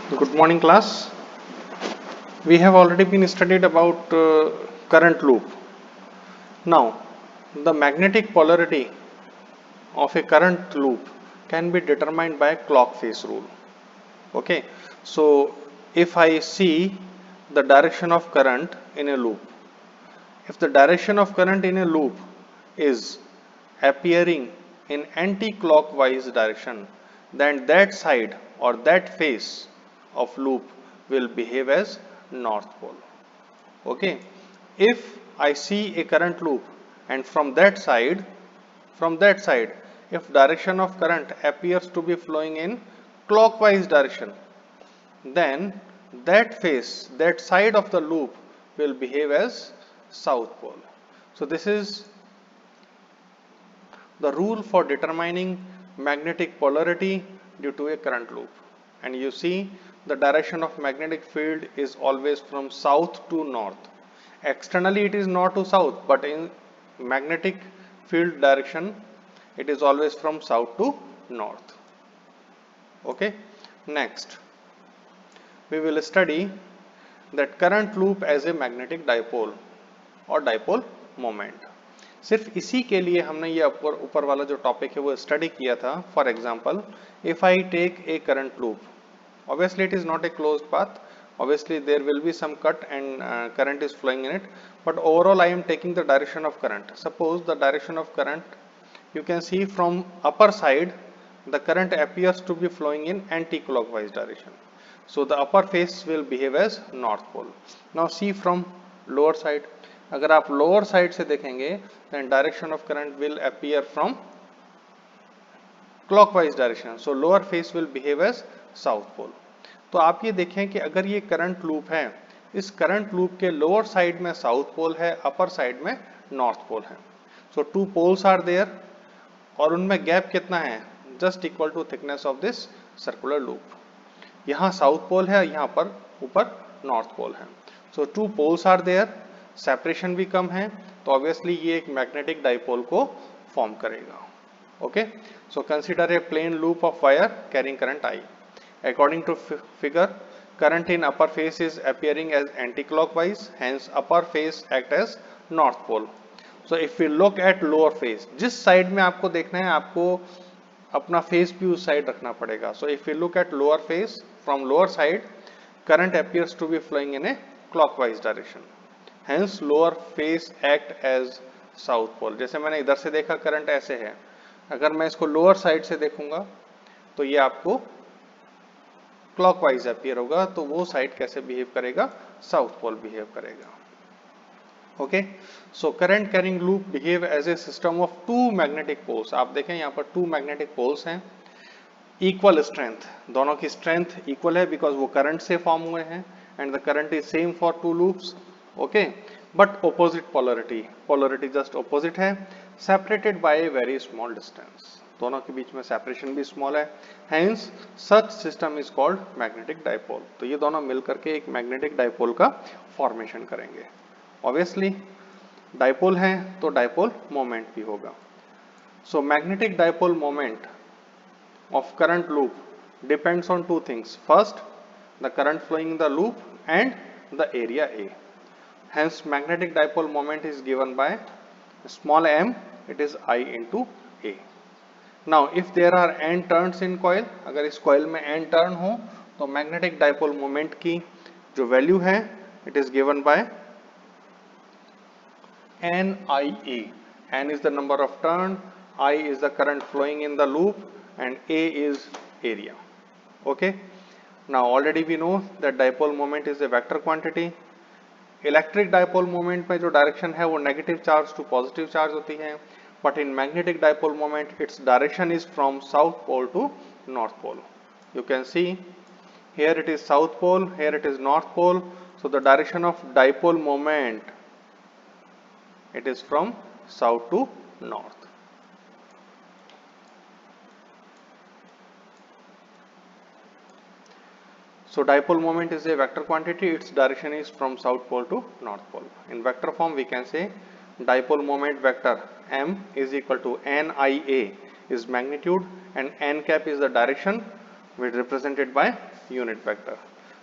Good morning, class. We have already been studied about current loop. Now, the magnetic polarity of a current loop can be determined by clock phase rule. Okay, so if I see the direction of current in a loop, if the direction of current in a loop is appearing in anti-clockwise direction, then that side or that face of loop will behave as north pole. Okay, if I see a current loop and from that side, if direction of current appears to be flowing in clockwise direction, then that face, that side of the loop will behave as south pole. So this is the rule for determining magnetic polarity due to a current loop. And you see the direction of magnetic field is always from south to north. Externally it is north to south, but in magnetic field direction it is always from south to north. Okay, next we will study that current loop as a magnetic dipole और dipole moment. सिर्फ इसी के लिए हमने ये ऊपर वाला जो टॉपिक है वो स्टडी किया था. For example, if I take a current loop, obviously it is not a closed path, obviously there will be some cut and current is flowing in it, but overall I am taking the direction of current. Suppose the direction of current, you can see from upper side the current appears to be flowing in anti-clockwise direction, so the upper face will behave as north pole. Now see from lower side, अगर आप lower side से देखेंगे then direction of current will appear from clockwise direction, so lower face will behave as south pole. तो आप ये देखें कि अगर ये करंट लूप है, इस करंट लूप के लोअर साइड में साउथ पोल है, अपर साइड में नॉर्थ पोल है. So two poles are there और उनमें गैप कितना है, just equal to thickness of this circular loop. यहाँ साउथ पोल है, यहाँ पर ऊपर नॉर्थ पोल है. So two poles are there, separation भी कम है, तो ऑब्वियसली ये एक मैग्नेटिक डाइपोल को फॉर्म करेगा. Okay, so consider a plane loop of wire carrying current I. According to figure, current in upper face is appearing as anti-clockwise, hence upper face act as north pole. So if we look at lower face, जिस side में आपको देखना है, आपको अपना face भी उस side रखना पड़ेगा. So if we look at lower face, from lower side current appears to be flowing in a clockwise direction, hence lower face act as south pole. जैसे मैंने इधर से देखा करंट ऐसे है, अगर मैं इसको लोअर साइड से देखूंगा तो ये आपको क्लॉकवाइज अपीयर होगा, तो वो साइड कैसे बिहेव करेगा, साउथ पोल बिहेव करेगा. Okay, so current carrying loop behave as a system of two magnetic poles. आप देखें यहाँ पर टू मैग्नेटिक पोल्स हैं, इक्वल स्ट्रेंथ, दोनों की स्ट्रेंथ इक्वल है बिकॉज वो करंट से फॉर्म हुए हैं and the current is same for two loops. Okay, but opposite polarity, polarity just opposite है, separated by a very small distance, दोनों के बीच में सेपरेशन भी स्मॉल है, hence such system is called magnetic dipole. तो ये दोनों मिलकर के एक मैग्नेटिक डाइपोल का फॉर्मेशन करेंगे. ऑब्वियसली डाइपोल है तो डाइपोल मोमेंट भी होगा. So magnetic dipole moment of current loop depends on two things. First, the current flowing in the loop and the area A. Hence magnetic dipole moment is given by small m, it is I into A. Now if there are n turns in coil, अगर इस coil में n turn हो तो magnetic dipole moment की जो value है it is given by NIA. N is the number of turn, I is the current flowing in the loop and A is area. Okay, now already we know that dipole moment is a vector quantity. Electric dipole moment में जो direction है वो negative charge to positive charge होती है, but in magnetic dipole moment its direction is from south pole to north pole. You can see here it is south pole, here it is north pole, so the direction of dipole moment it is from south to north. So dipole moment is a vector quantity, its direction is from south pole to north pole. In vector form we can say dipole moment vector m is equal to NIA is magnitude and n cap is the direction, which represented by unit vector.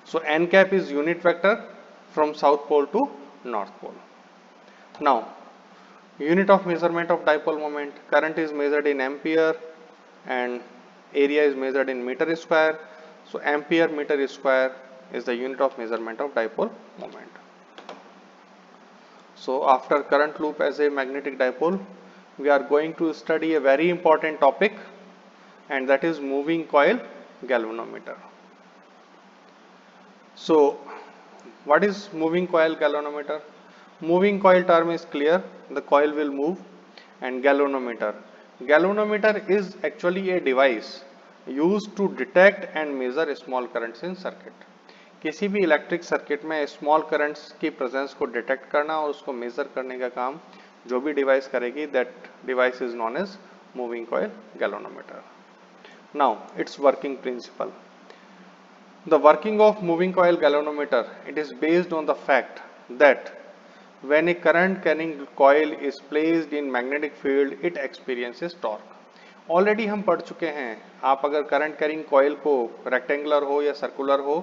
So n cap is unit vector from south pole to north pole. Now, unit of measurement of dipole moment, current is measured in ampere and area is measured in meter square. So ampere meter square is the unit of measurement of dipole moment. So after current loop as a magnetic dipole, we are going to study a very important topic, and that is moving coil galvanometer. So what is moving coil galvanometer? Moving coil term is clear, the coil will move. And galvanometer. Galvanometer is actually a device used to detect and measure small currents in circuit. किसी भी electric circuit में small currents की presence को detect करना और उसको major करने का काम जो भी डिवाइस करेगी, that device is known as moving coil galvanometer. Now its working principle. The working of moving coil galvanometer, it is based on the fact that when a current carrying coil is placed in magnetic field, it experiences torque. Already हम पढ़ चुके हैं, आप अगर current carrying coil को rectangular हो या circular हो,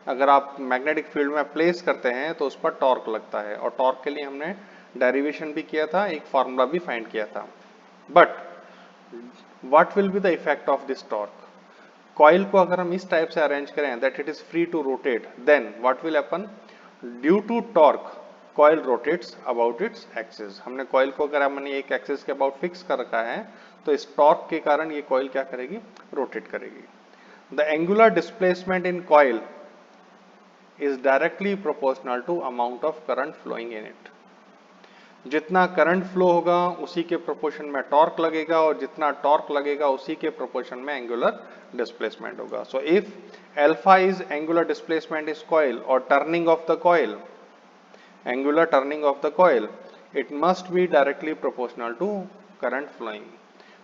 अगर आप मैग्नेटिक फील्ड में प्लेस करते हैं तो उस पर टॉर्क लगता है, और टॉर्क के लिए हमने डेरिवेशन भी किया था, एक फार्मूला भी फाइंड किया था. But what will be the effect of this torque? Coil को अगर हम इस टाइप से अरेंज करें that it is free to rotate, then what will happen? Due to torque coil rotates about its axis. हमने coil को अगर हमने एक एक्सिस के अबाउट फिक्स कर रखा है, तो इस टॉर्क के कारण ये कॉइल क्या करेगी? रोटेट करेगी. The angular displacement in coil is directly proportional to amount of current flowing in it. जितना करंट फ्लो होगा उसी के प्रोपोर्शन में टॉर्क लगेगा, और जितना टॉर्क लगेगा उसी के प्रोपोर्शन में एंगुलर डिस्प्लेसमेंट होगा. So if alpha is angular displacement is coil और turning of the coil, angular turning of the coil, it must be directly proportional to current flowing.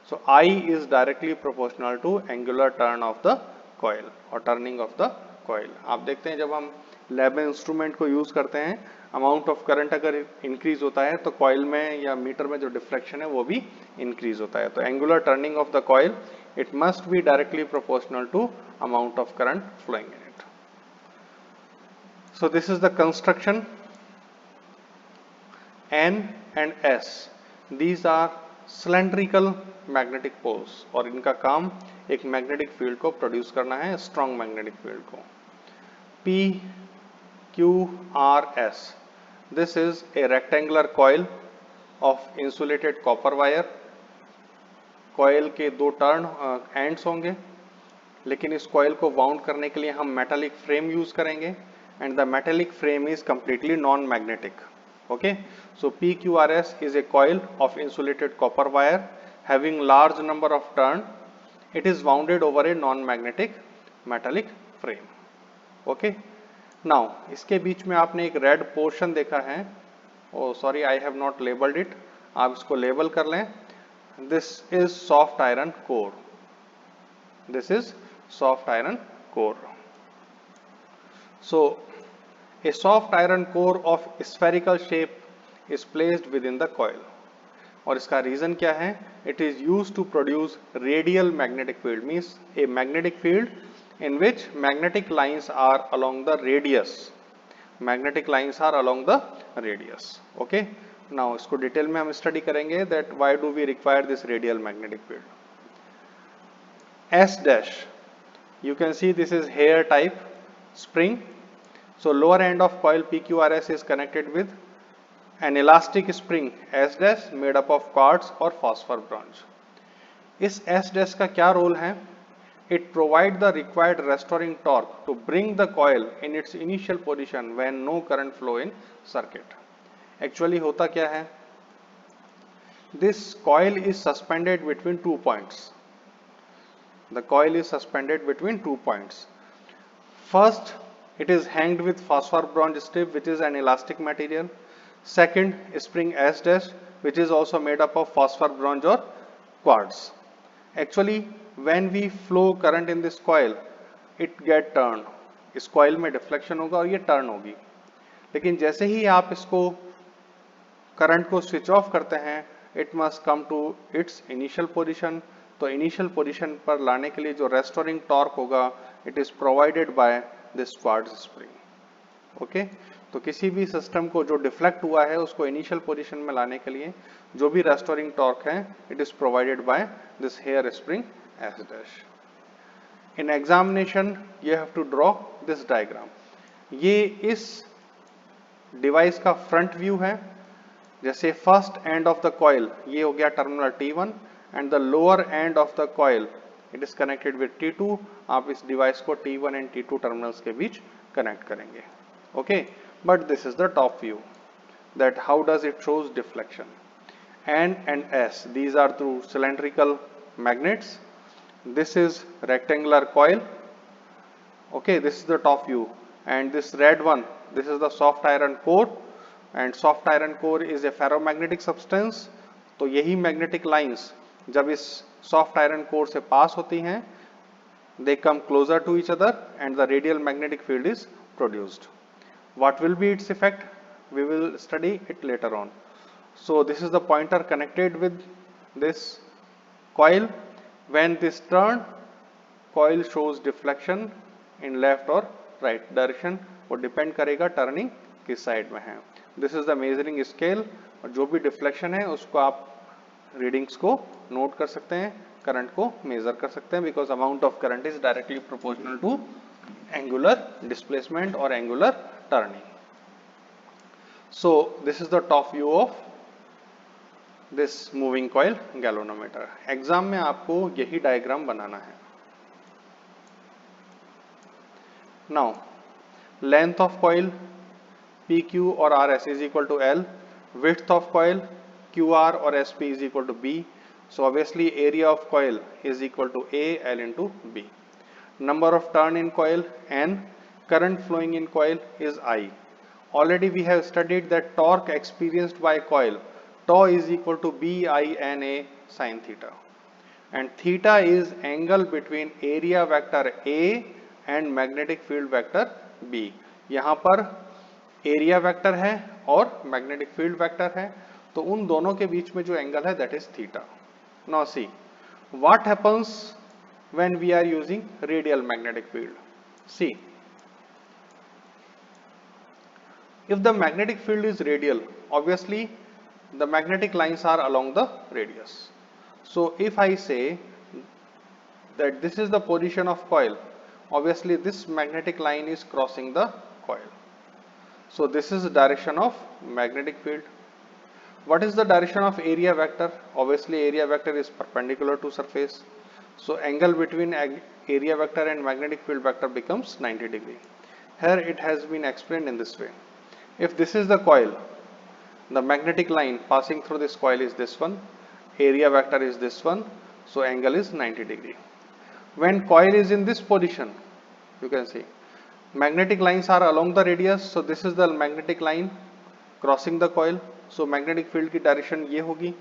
So I is directly proportional to angular turn of the coil or turning of the coil. आप देखते हैं जब हम lab में instrument को use करते हैं, amount of current अगर इंक्रीज होता है तो कॉइल में या मीटर में जो डिफ्लेक्शन है वो भी इंक्रीज होता है. तो angular turning of the coil, it must be directly proportional to amount of current flowing in it. So this is the construction. N and S, these are cylindrical magnetic poles, और इनका काम एक magnetic field को produce करना है, strong magnetic field को. P, Q, R, S, this is a rectangular coil of insulated copper wire. Coil के दो टर्न एंड्स होंगे, लेकिन इस कॉइल को वाउंड करने के लिए हम मेटालिक फ्रेम यूज करेंगे, and the metallic frame is completely non magnetic. Okay, so PQRS is a coil of insulated copper wire having large number of turn. It is wounded over a non-magnetic metallic frame. Okay, now इसके बीच में आपने एक red portion देखा है. Oh sorry, I have not labeled it. आप इसको label कर लें. This is soft iron core. This is soft iron core. So a soft iron core of spherical shape is placed within the coil. और इसका reason क्या है? It is used to produce radial magnetic field, means a magnetic field in which magnetic lines are along the radius. Magnetic lines are along the radius. Okay. Now इसको detail में हम study करेंगे that why do we require this radial magnetic field. S dash, you can see this is hair type spring. So lower end of coil PQRS is connected with an elastic spring S dash made up of quartz or phosphor bronze. इस S dash का क्या role है? It provide the required restoring torque to bring the coil in its initial position when no current flow in circuit. Actually होता क्या है? This coil is suspended between 2 points. The coil is suspended between 2 points. First, it is hanged with phosphor bronze strip, which is an elastic material. Second, spring S dash, which is also made up of phosphor bronze or quartz. Actually, when we flow current in this coil, it get turned. इस coil में deflection होगा और ये turn होगी. लेकिन जैसे ही आप इसको करंट को स्विच ऑफ करते हैं, it must come to its initial position. तो इनिशियल पोजीशन पर लाने के लिए जो रेस्टोरिंग टॉर्क होगा, it is provided by this quartz spring. Okay तो किसी भी सिस्टम को जो डिफ्लेक्ट हुआ है उसको इनिशियल पोजीशन में लाने के लिए जो भी रेस्टोरिंग टॉर्क है it is provided by this hair spring S dash. In examination you have to draw this diagram. ये इस डिवाइस का फ्रंट व्यू है. जैसे first end of the coil ये हो गया terminal T1 and the lower end of the coil it is connected with T2. आप इस डिवाइस को T1 एंड T2 टर्मिनल्स के बीच कनेक्ट करेंगे. Okay but this is the top view that how does it shows deflection. N and S these are through cylindrical magnets. This is rectangular coil. Okay, this is the top view and this red one this is the soft iron core and soft iron core is a ferromagnetic substance. तो यही magnetic lines जब इस soft iron core से pass होती हैं they come closer to each other and the radial magnetic field is produced. What will be its effect? We will study it later on. So this is the pointer connected with this coil. When this turn, coil shows deflection in left or right direction. वो depend करेगा turning किस side में है. This is the measuring scale और जो भी deflection है उसको आप readings को note कर सकते हैं, current को measure कर सकते हैं because amount of current is directly proportional to angular displacement or angular turning. So this is the top view of this moving coil galvanometer. Exam में आपको यही डायग्राम बनाना है. Now length of coil PQ or RS is equal to L. Width of coil QR or SP is equal to B. So obviously area of coil is equal to A L into B. Number of turn in coil N. Current flowing in coil is I. Already we have studied that torque experienced by coil tau is equal to BINA sin theta and theta is angle between area vector A and magnetic field vector B. यहाँ पर area vector है और magnetic field vector है तो उन दोनों के बीच में जो एंगल है that is theta. Now see what happens when we are using radial magnetic field. See, if the magnetic field is radial, obviously the magnetic lines are along the radius. So if I say that this is the position of coil, obviously this magnetic line is crossing the coil. So this is the direction of magnetic field. What is the direction of area vector? Obviously area vector is perpendicular to surface. So angle between area vector and magnetic field vector becomes 90 degree. Here it has been explained in this way. If this is the coil, the magnetic line passing through this coil is this one, area vector is this one, so angle is 90 degree. When coil is in this position, you can see magnetic lines are along the radius, so this is the magnetic line crossing the coil, so magnetic field की direction ये होगी,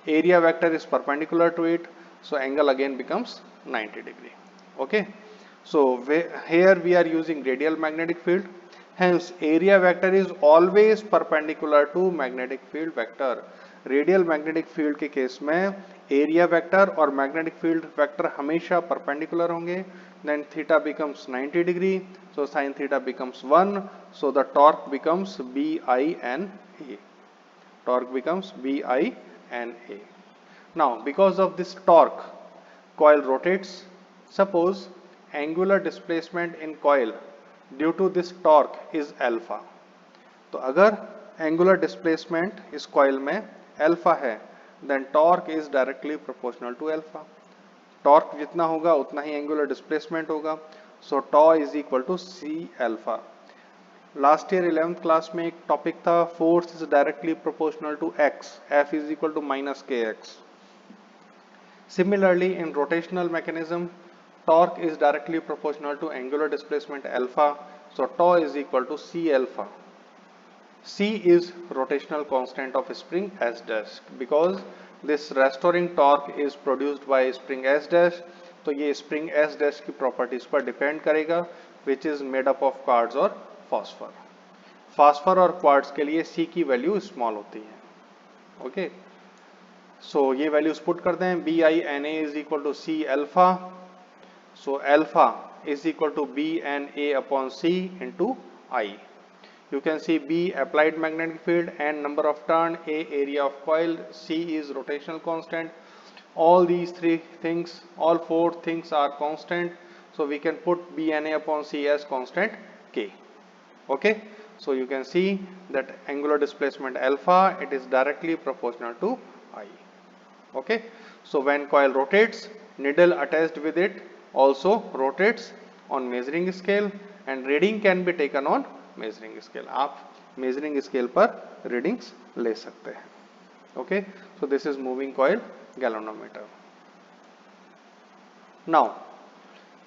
area vector is perpendicular to it, so angle again becomes 90 degree. Okay, so here we are using radial magnetic field. Hence area vector is always perpendicular to magnetic field vector. Radial magnetic field के case में area vector और magnetic field vector हमेशा perpendicular होंगे. Then theta becomes 90 degree. So sin theta becomes 1. So the torque becomes BINA. Torque becomes BINA. Now because of this torque, coil rotates. Suppose angular displacement in coil due to this torque is alpha. तो अगर angular displacement इस coil में alpha है then torque is directly proportional to alpha. Torque जितना होगा उतना ही angular displacement होगा. So tau is equal to C alpha. Last year 11th class में एक topic था force is directly proportional to X. F is equal to minus KX. Similarly in rotational mechanism torque is directly proportional to angular displacement alpha. So tau is equal to C alpha. C is rotational constant of spring S dash. Because this restoring torque is produced by spring S dash, तो ये spring S dash की properties पर depend करेगा, which is made up of quartz और phosphor. Phosphor और quartz के लिए C की value small होती है. Okay. So ये values put करते हैं. BINA is equal to C alpha. So alpha is equal to B N A upon C into I. You can see B applied magnetic field and number of turn, A area of coil, C is rotational constant. All these three things, all four things are constant. So we can put B N A upon C as constant K. Okay. So you can see that angular displacement alpha, it is directly proportional to I. Okay. So when coil rotates, needle attached with it also rotates on measuring scale and reading can be taken on measuring scale. आप measuring scale पर readings ले सकते हैं. Okay, so this is moving coil galvanometer. Now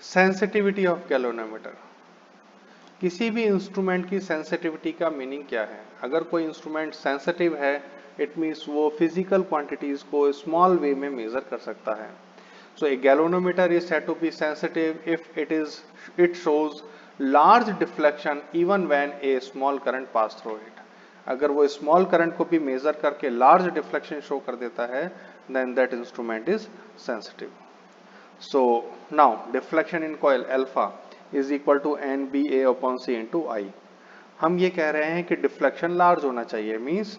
sensitivity of galvanometer. किसी भी instrument की sensitivity का meaning क्या है? अगर कोई इंस्ट्रूमेंट सेंसिटिव है, इट मीन्स वो फिजिकल क्वांटिटीज को स्मॉल वे में मेजर कर सकता है. So a galvanometer is said to be sensitive if it shows large deflection even when a small current pass through it. अगर वो small current को भी measure करके large deflection show कर देता है, then that instrument is sensitive. So now deflection in coil alpha is equal to NBA upon C into I. हम ये कह रहे हैं कि deflection large होना चाहिए, means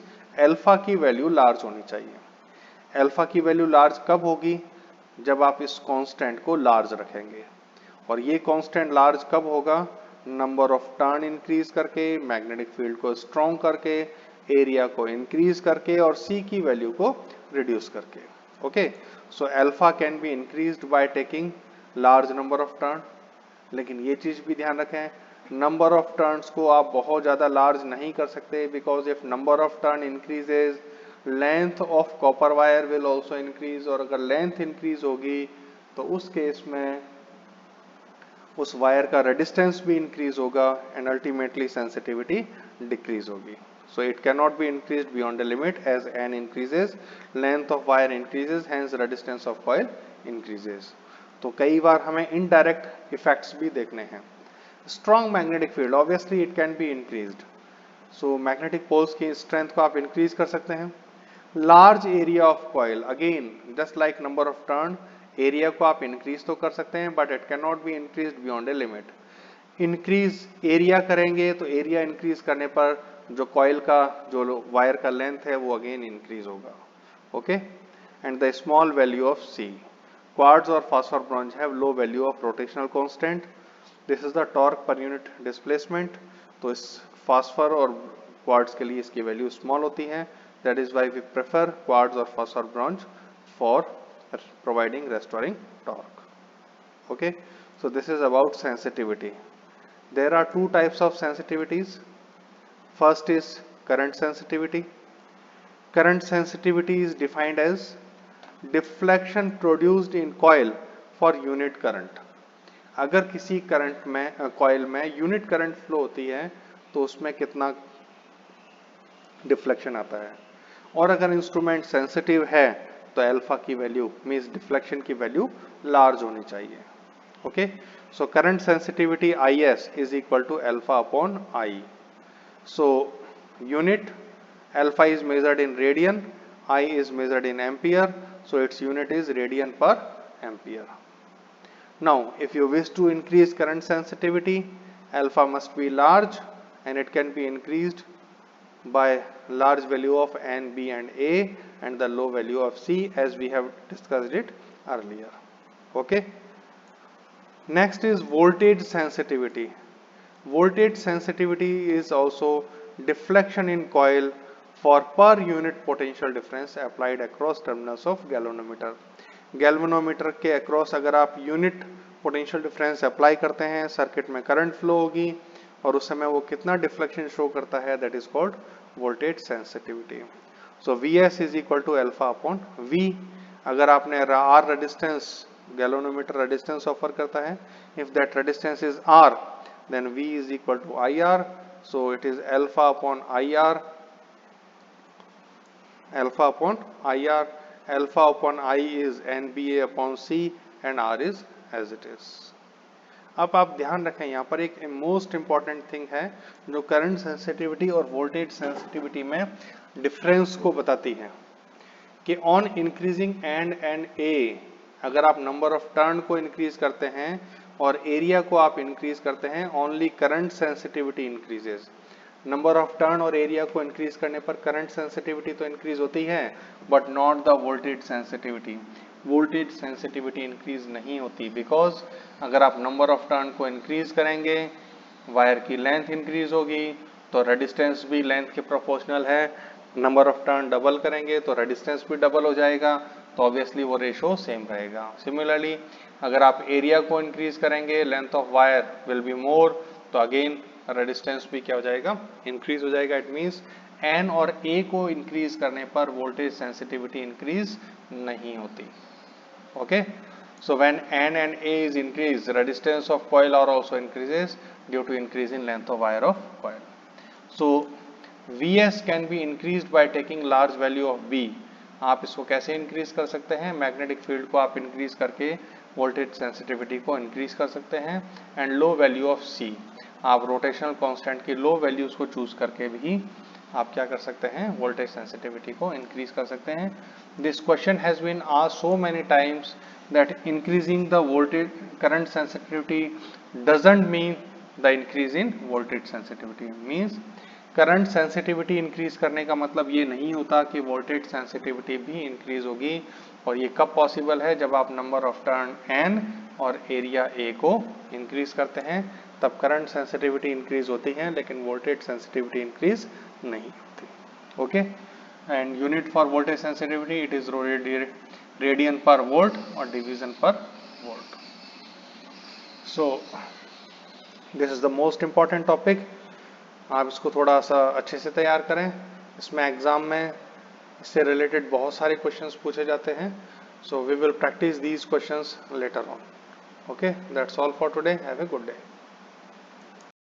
alpha की value large होनी चाहिए. alpha की value large कब होगी? जब आप इस constant को large रखेंगे. और ये कांस्टेंट लार्ज कब होगा? नंबर ऑफ टर्न इंक्रीज करके, मैग्नेटिक फील्ड को स्ट्रॉन्ग करके, एरिया को इंक्रीज करके और सी की वैल्यू को रिड्यूस करके. Okay, so alpha can be increased by taking large number of turn. लेकिन ये चीज भी ध्यान रखें, नंबर ऑफ टर्न्स को आप बहुत ज्यादा लार्ज नहीं कर सकते, because if number of turn increases, length of copper wire will also increase. और अगर लेंथ इंक्रीज होगी तो उस केस में उस वायर का रेजिस्टेंस भी इंक्रीज होगा एंड अल्टीमेटली सेंसिटिविटी डिक्रीज होगी. So it can not be increased beyond the limit as N increases, length of wire increases, hence resistance of coil increases. तो कई बार हमें इनडायरेक्ट इफेक्ट्स भी देखने हैं. Strong magnetic field, obviously it can be increased. So magnetic poles की strength को आप इंक्रीज कर सकते हैं. Large area of coil, again just like number of turn, area को आप इंक्रीज तो कर सकते हैं but it can not be increase beyond a limit. Increase area करेंगे तो एरिया इंक्रीज करने पर जो कॉइल का जो वायर का लेंथ है वो अगेन इंक्रीज होगा. Okay, and the small value of C. Quartz और phosphor bronze have low value of rotational constant. This is the torque per unit displacement. तो इस फास्फोर और क्वार्ट्ज के लिए इसकी वैल्यू स्मॉल होती है. That is why we prefer quartz और phosphor bronze for providing restoring torque. Okay, so this is about sensitivity. There are two types of sensitivities. First is current sensitivity. Current sensitivity is defined as deflection produced in coil for unit current. अगर किसी current में coil में unit current flow होती है तो उसमें कितना deflection आता है. और अगर इंस्ट्रूमेंट सेंसिटिव है तो अल्फा की वैल्यू मींस डिफ्लेक्शन की वैल्यू लार्ज होनी चाहिए. Okay, so current sensitivity IS is equal to alpha upon I. So unit alpha is measured in radian, I is measured in ampere, so its unit is radian per ampere. Now if you wish to increase current sensitivity, alpha must be large and it can be increased by large value of N, B and A and the low value of C as we have discussed it earlier. Okay. Next is voltage sensitivity. Voltage sensitivity is also deflection in coil for per unit potential difference applied across terminals of galvanometer. Galvanometer के across अगर आप unit potential difference apply करते हैं, circuit में current flow होगी और उस समय वो कितना डिफ्लेक्शन शो करता है, that is called voltage sensitivity. So Vs is equal to alpha upon V. अगर आपने R resistance galvanometer resistance offer करता है, if that resistance is R, then V is equal to IR. So it is alpha upon IR. Alpha upon IR. Alpha upon I is NBA upon C and R is as it is. अब आप ध्यान रखें, यहाँ पर एक most important thing है जो current sensitivity और वोल्टेज सेंसिटिविटी में डिफरेंस को बताती है कि ऑन इंक्रीजिंग एंड ए अगर आप नंबर ऑफ टर्न को इंक्रीज करते हैं और एरिया को आप इंक्रीज करते हैं, only current sensitivity increases. Number of turn और एरिया को इंक्रीज करने पर करंट सेंसिटिविटी तो इंक्रीज होती है, but not the voltage sensitivity. Voltage sensitivity increase नहीं होती, बिकॉज अगर आप नंबर ऑफ टर्न को इंक्रीज करेंगे, वायर की लेंथ इंक्रीज होगी, तो रेजिस्टेंस भी लेंथ के प्रोपोर्शनल है। नंबर ऑफ टर्न डबल करेंगे तो रेजिस्टेंस भी डबल हो जाएगा, तो ऑब्वियसली वो रेशो सेम रहेगा। सिमिलरली अगर आप एरिया को इंक्रीज करेंगे, length of wire will be more, तो अगेन रेजिस्टेंस भी क्या हो जाएगा, इंक्रीज हो जाएगा। इट मींस एन और ए को इंक्रीज करने पर वोल्टेज सेंसिटिविटी इंक्रीज नहीं होती। Okay, so when n and a is increased, resistance of coil are also increases due to increase in length of wire of coil. So Vs can be increased by taking large value of B. आप इसको कैसे increase कर सकते हैं, magnetic field को आप increase करके voltage sensitivity को इंक्रीज कर सकते हैं। And low value of C, आप रोटेशनल कांस्टेंट की लो वैल्यूज को चूज करके भी आप क्या कर सकते हैं, वोल्टेज सेंसिटिविटी को इंक्रीज कर सकते हैं। This question has been asked so many times that increasing the voltage current sensitivity doesn't mean the increase in voltage sensitivity। means current sensitivity increase करने का मतलब ये नहीं होता कि वोल्टेज सेंसिटिविटी भी इंक्रीज होगी। और ये कब पॉसिबल है, जब आप नंबर ऑफ टर्न n और एरिया a को इंक्रीज करते हैं, तब करंट सेंसिटिविटी इंक्रीज होती है, लेकिन वोल्टेज सेंसिटिविटी इंक्रीज नहीं होती। Okay, and unit for voltage sensitivity it is radian पर वोल्ट और डिवीजन पर volt. So this is the most important topic. आप इसको थोड़ा सा अच्छे से तैयार करें, इसमें एग्जाम में इससे रिलेटेड बहुत सारे क्वेश्चंस पूछे जाते हैं। So we will practice these questions later on. Okay, that's all for today, have a good day.